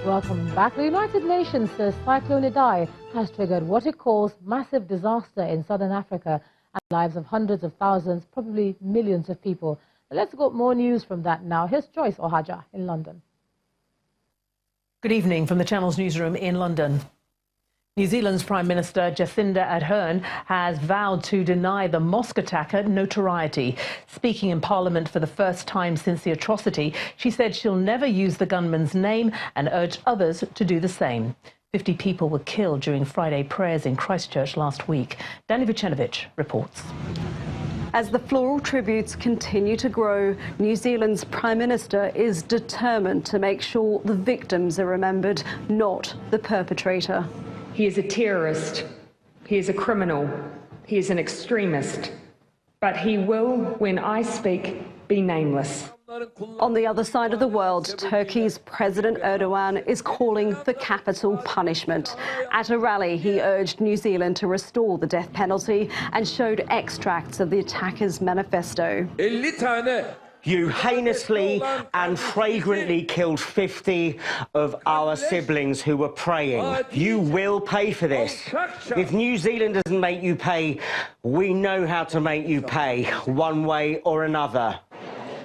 Welcome back. The United Nations says Cyclone Idai has triggered what it calls massive disaster in southern Africa and the lives of hundreds of thousands, probably millions of people. Let's get more news from that now. Here's Joyce Ohaja in London. Good evening from the Channel's newsroom in London. New Zealand's Prime Minister Jacinda Ardern has vowed to deny the mosque attacker notoriety. Speaking in Parliament for the first time since the atrocity, she said she'll never use the gunman's name and urged others to do the same. 50 people were killed during Friday prayers in Christchurch last week. Danny Vucinovic reports. As the floral tributes continue to grow, New Zealand's Prime Minister is determined to make sure the victims are remembered, not the perpetrator. He is a terrorist, he is a criminal, he is an extremist, but he will, when I speak, be nameless. On the other side of the world, Turkey's President Erdogan is calling for capital punishment. At a rally, he urged New Zealand to restore the death penalty and showed extracts of the attacker's manifesto. You heinously and flagrantly killed 50 of our siblings who were praying. You will pay for this. If New Zealand doesn't make you pay, we know how to make you pay, one way or another.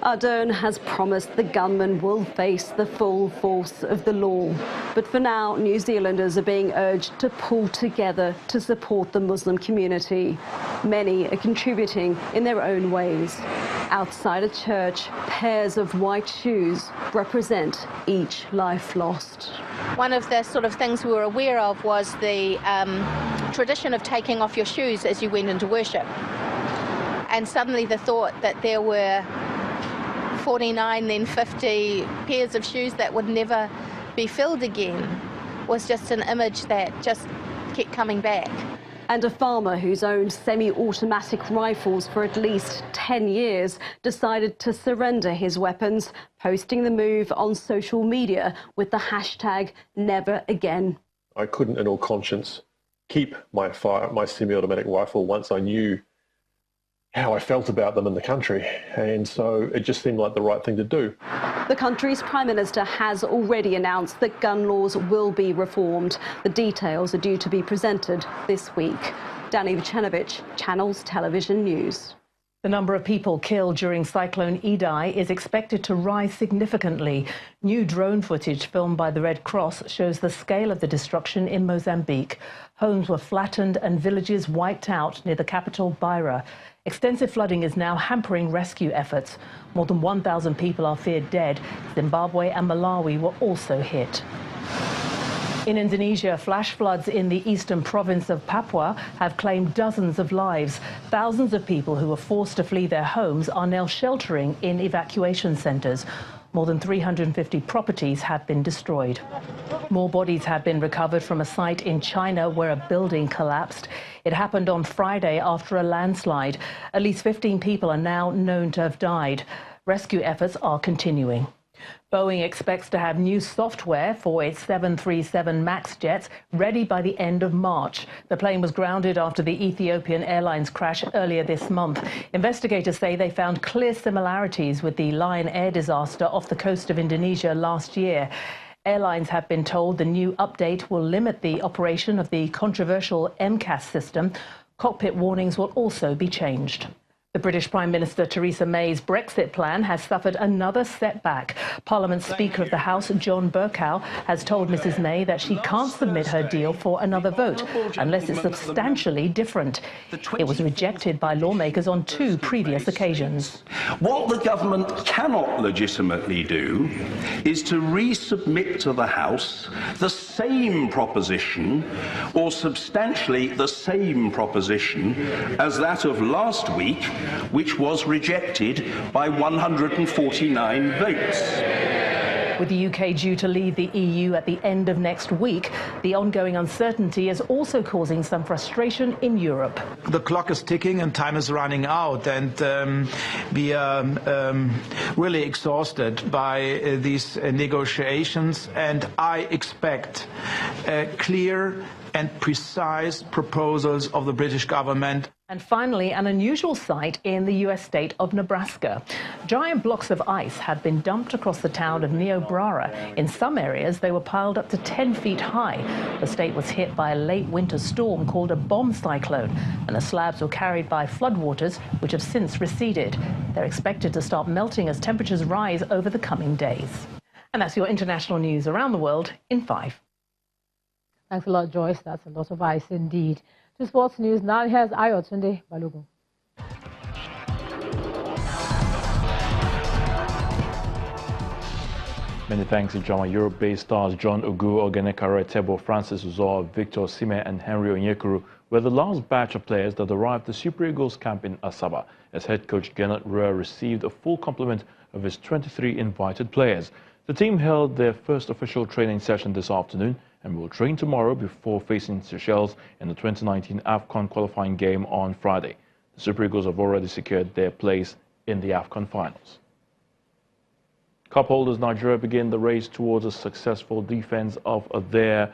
Ardern has promised the gunman will face the full force of the law. But for now, New Zealanders are being urged to pull together to support the Muslim community. Many are contributing in their own ways. Outside a church, pairs of white shoes represent each life lost. One of the sort of things we were aware of was the tradition of taking off your shoes as you went into worship. And suddenly the thought that there were 49, then 50 pairs of shoes that would never be filled again was just an image that just kept coming back. And a farmer who's owned semi-automatic rifles for at least 10 years decided to surrender his weapons, posting the move on social media with the hashtag Never Again. I couldn't in all conscience keep my semi-automatic rifle once I knew how I felt about them in the country, and so it just seemed like the right thing to do. The country's Prime Minister has already announced that gun laws will be reformed. The details are due to be presented this week. Danny Vucinovic, Channel's Television News. The number of people killed during Cyclone Idai is expected to rise significantly. New drone footage filmed by the Red Cross shows the scale of the destruction in Mozambique. Homes were flattened and villages wiped out near the capital, Beira. Extensive flooding is now hampering rescue efforts. More than 1,000 people are feared dead. Zimbabwe and Malawi were also hit. In Indonesia, flash floods in the eastern province of Papua have claimed dozens of lives. Thousands of people who were forced to flee their homes are now sheltering in evacuation centres. More than 350 properties have been destroyed. More bodies have been recovered from a site in China where a building collapsed. It happened on Friday after a landslide. At least 15 people are now known to have died. Rescue efforts are continuing. Boeing expects to have new software for its 737 MAX jets ready by the end of March. The plane was grounded after the Ethiopian Airlines crash earlier this month. Investigators say they found clear similarities with the Lion Air disaster off the coast of Indonesia last year. Airlines have been told the new update will limit the operation of the controversial MCAS system. Cockpit warnings will also be changed. The British Prime Minister Theresa May's Brexit plan has suffered another setback. Parliament's Speaker of the House, John Bercow, has told Mrs May that she can't submit her deal for another vote unless it's substantially different. It was rejected by lawmakers on 2 previous occasions. What the government cannot legitimately do is to resubmit to the House the same proposition or substantially the same proposition as that of last week, which was rejected by 149 votes. With the UK due to leave the EU at the end of next week, the ongoing uncertainty is also causing some frustration in Europe. The clock is ticking and time is running out, and we are really exhausted by these negotiations, and I expect clear and precise proposals of the British government. And finally, an unusual sight in the U.S. state of Nebraska. Giant blocks of ice had been dumped across the town of Niobrara. In some areas, they were piled up to 10 feet high. The state was hit by a late winter storm called a bomb cyclone, and the slabs were carried by floodwaters, which have since receded. They're expected to start melting as temperatures rise over the coming days. And that's your international news around the world in 5. Thanks a lot, Joyce. That's a lot of ice indeed. To sports news now, here's Ayotunde Balogun. Many thanks, Ijoma. Europe-based stars John Ogu, Ogenekaro Tebo, Francis Uzoa, Victor Osimhen and Henry Onyekuru were the last batch of players that arrived at the Super Eagles camp in Asaba, as head coach Gennett Roer received a full complement of his 23 invited players. The team held their first official training session this afternoon and will train tomorrow before facing Seychelles in the 2019 AFCON qualifying game on Friday. The Super Eagles have already secured their place in the AFCON finals. Cup holders Nigeria begin the race towards a successful defense of their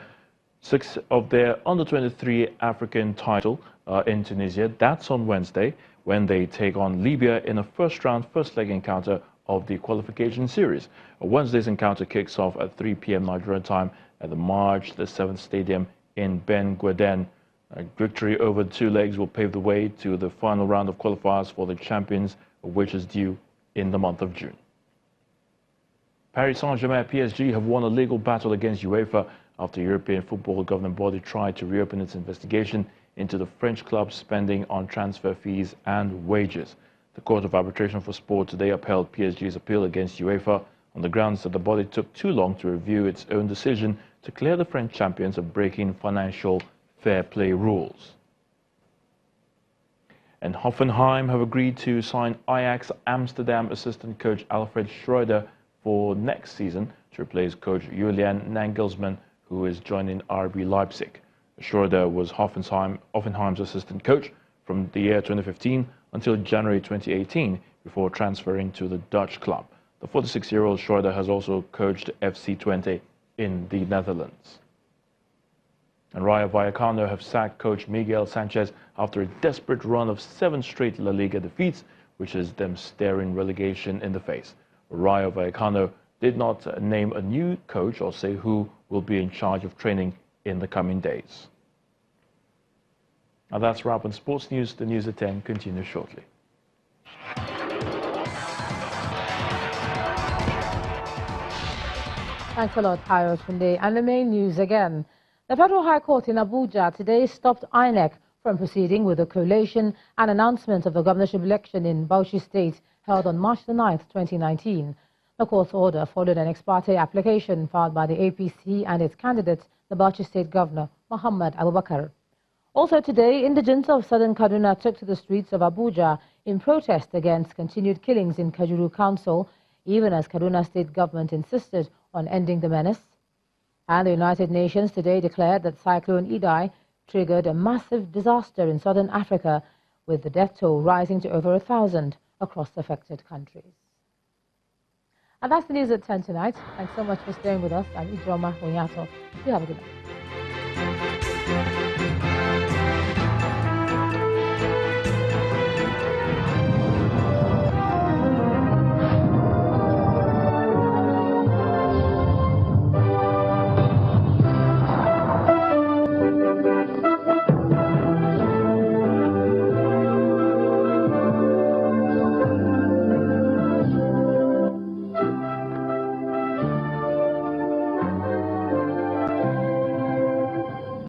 under-23 African title in Tunisia. That's on Wednesday when they take on Libya in a first-round, first-leg encounter of the qualification series. Wednesday's encounter kicks off at 3 p.m. Nigerian time at the March the 7th Stadium in Ben Gueden. A victory over 2 legs will pave the way to the final round of qualifiers for the champions, which is due in the month of June. Paris Saint-Germain PSG have won a legal battle against UEFA after the European Football Governing Body tried to reopen its investigation into the French club's spending on transfer fees and wages. The Court of Arbitration for Sport today upheld PSG's appeal against UEFA on the grounds that the body took too long to review its own decision to clear the French champions of breaking financial fair play rules. And Hoffenheim have agreed to sign Ajax Amsterdam assistant coach Alfred Schroeder for next season to replace coach Julian Nagelsmann, who is joining RB Leipzig. Schroeder was Hoffenheim's assistant coach from the year 2015 until January 2018 before transferring to the Dutch club. The 46-year-old Schroeder has also coached FC Twente in the Netherlands. And Rayo Vallecano have sacked coach Miguel Sanchez after a desperate run of 7 straight La Liga defeats, which is them staring relegation in the face. Rayo Vallecano did not name a new coach or say who will be in charge of training in the coming days. Now that's wrap on sports news. The news at 10 continues shortly. Thanks a lot, Ayotunde. And the main news again. The Federal High Court in Abuja today stopped INEC from proceeding with the collation and announcement of the governorship election in Bauchi State held on March the 9th, 2019. The court's order followed an ex parte application filed by the APC and its candidate, the Bauchi State Governor, Muhammad Abubakar. Also today, indigents of southern Kaduna took to the streets of Abuja in protest against continued killings in Kajuru Council, even as Kaduna State government insisted on ending the menace. And the United Nations today declared that Cyclone Idai triggered a massive disaster in southern Africa, with the death toll rising to over 1,000 across affected countries. And that's the news at 10 tonight. Thanks so much for staying with us. I'm Ijoma Onyato. You have a good night.